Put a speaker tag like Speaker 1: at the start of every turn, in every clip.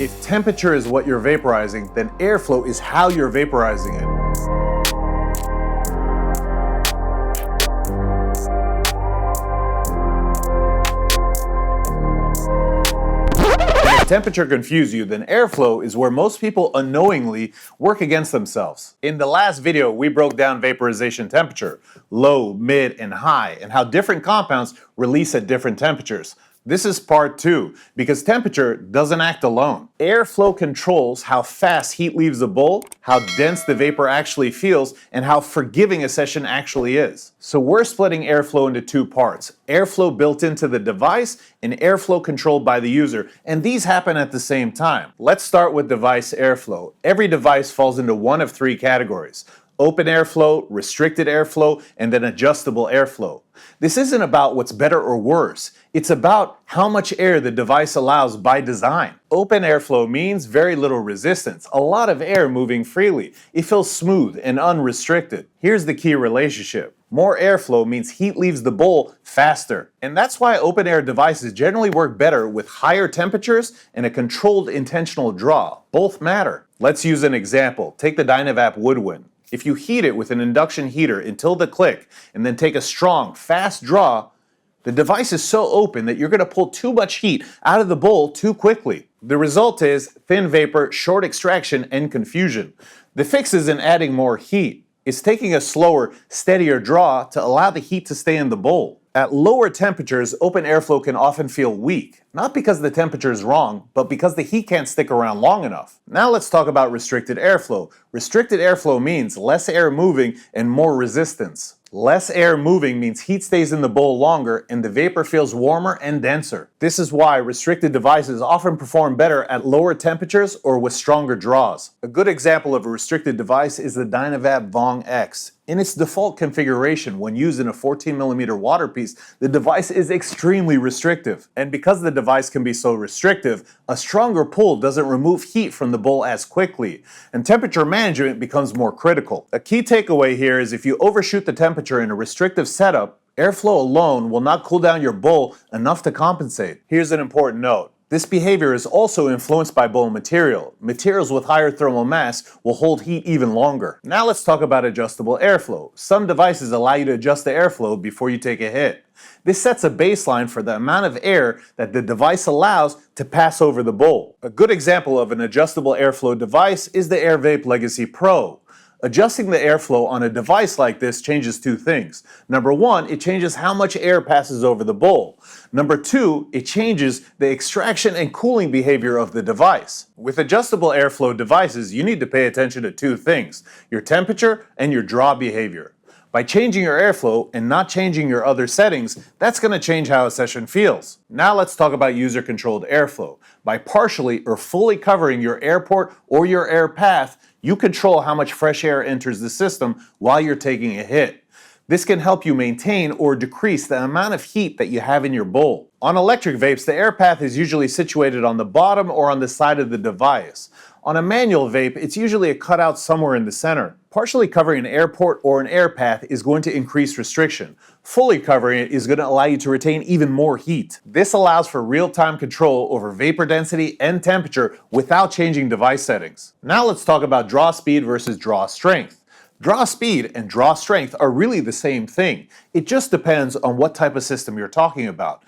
Speaker 1: If temperature is what you're vaporizing, then airflow is how you're vaporizing it. If temperature confuses you, then airflow is where most people unknowingly work against themselves. In the last video, we broke down vaporization temperature, low, mid, and high, and how different compounds release at different temperatures. This is part 2, because temperature doesn't act alone. Airflow controls how fast heat leaves the bowl, how dense the vapor actually feels, and how forgiving a session actually is. So we're splitting airflow into 2 parts, airflow built into the device and airflow controlled by the user, and these happen at the same time. Let's start with device airflow. Every device falls into one of 3 categories: open airflow, restricted airflow, and then adjustable airflow. This isn't about what's better or worse. It's about how much air the device allows by design. Open airflow means very little resistance, a lot of air moving freely. It feels smooth and unrestricted. Here's the key relationship. More airflow means heat leaves the bowl faster. And that's why open air devices generally work better with higher temperatures and a controlled intentional draw. Both matter. Let's use an example. Take the Dynavap Woodwind. If you heat it with an induction heater until the click and then take a strong, fast draw, the device is so open that you're going to pull too much heat out of the bowl too quickly. The result is thin vapor, short extraction, and confusion. The fix isn't adding more heat. It's taking a slower, steadier draw to allow the heat to stay in the bowl. At lower temperatures, open airflow can often feel weak, not because the temperature is wrong, but because the heat can't stick around long enough. Now let's talk about restricted airflow. Restricted airflow means less air moving and more resistance. Less air moving means heat stays in the bowl longer and the vapor feels warmer and denser. This is why restricted devices often perform better at lower temperatures or with stronger draws. A good example of a restricted device is the Dynavap Vong X. In its default configuration, when used in a 14mm water piece, the device is extremely restrictive. And because the device can be so restrictive, a stronger pull doesn't remove heat from the bowl as quickly, and temperature management becomes more critical. A key takeaway here is if you overshoot the temperature in a restrictive setup, airflow alone will not cool down your bowl enough to compensate. Here's an important note. This behavior is also influenced by bowl material. Materials with higher thermal mass will hold heat even longer. Now let's talk about adjustable airflow. Some devices allow you to adjust the airflow before you take a hit. This sets a baseline for the amount of air that the device allows to pass over the bowl. A good example of an adjustable airflow device is the AirVape Legacy Pro. Adjusting the airflow on a device like this changes 2 things. Number 1, it changes how much air passes over the bowl. Number 2, it changes the extraction and cooling behavior of the device. With adjustable airflow devices, you need to pay attention to 2 things: your temperature and your draw behavior. By changing your airflow and not changing your other settings, that's going to change how a session feels. Now let's talk about user-controlled airflow. By partially or fully covering your air port or your air path, you control how much fresh air enters the system while you're taking a hit. This can help you maintain or decrease the amount of heat that you have in your bowl. On electric vapes, the air path is usually situated on the bottom or on the side of the device. On a manual vape, it's usually a cutout somewhere in the center. Partially covering an air port or an air path is going to increase restriction. Fully covering it is going to allow you to retain even more heat. This allows for real-time control over vapor density and temperature without changing device settings. Now let's talk about draw speed versus draw strength. Draw speed and draw strength are really the same thing. It just depends on what type of system you're talking about.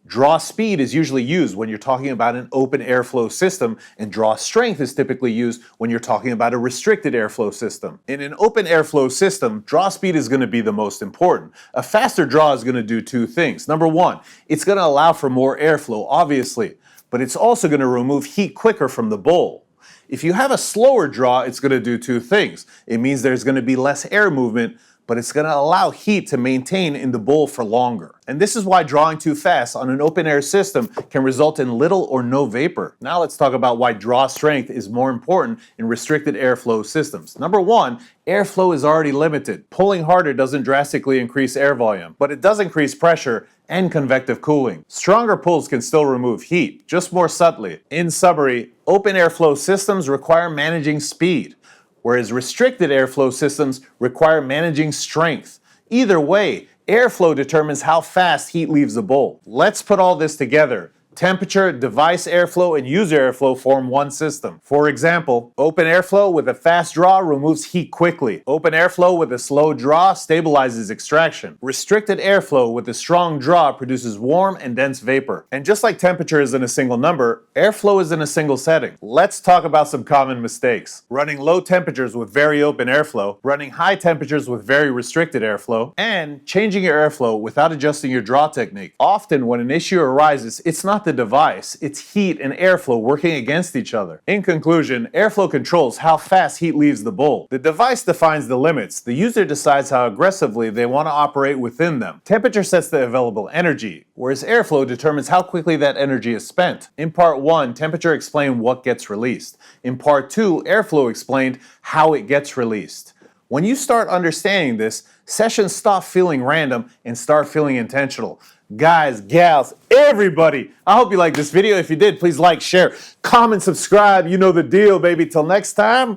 Speaker 1: Draw speed is usually used when you're talking about an open airflow system, and draw strength is typically used when you're talking about a restricted airflow system. In an open airflow system, draw speed is going to be the most important. A faster draw is going to do 2 things. Number 1, it's going to allow for more airflow, obviously, but it's also going to remove heat quicker from the bowl. If you have a slower draw, it's going to do 2 things. It means there's going to be less air movement, but it's going to allow heat to maintain in the bowl for longer. And this is why drawing too fast on an open air system can result in little or no vapor. Now let's talk about why draw strength is more important in restricted airflow systems. Number 1, airflow is already limited. Pulling harder doesn't drastically increase air volume, but it does increase pressure and convective cooling. Stronger pulls can still remove heat, just more subtly. In summary, open airflow systems require managing speed, whereas restricted airflow systems require managing strength. Either way, airflow determines how fast heat leaves the bowl. Let's put all this together. Temperature, device airflow, and user airflow form one system. For example, open airflow with a fast draw removes heat quickly. Open airflow with a slow draw stabilizes extraction. Restricted airflow with a strong draw produces warm and dense vapor. And just like temperature is in a single number, airflow is in a single setting. Let's talk about some common mistakes. Running low temperatures with very open airflow, running high temperatures with very restricted airflow, and changing your airflow without adjusting your draw technique. Often when an issue arises, it's not the device, it's heat and airflow working against each other. In conclusion, airflow controls how fast heat leaves the bowl. The device defines the limits. The user decides how aggressively they want to operate within them. Temperature sets the available energy, whereas airflow determines how quickly that energy is spent. In part 1, temperature explained what gets released. In part 2, airflow explained how it gets released. When you start understanding this, sessions stop feeling random and start feeling intentional. Guys, gals, everybody, I hope you liked this video. If you did, please like, share, comment, subscribe. You know the deal, baby. Till next time.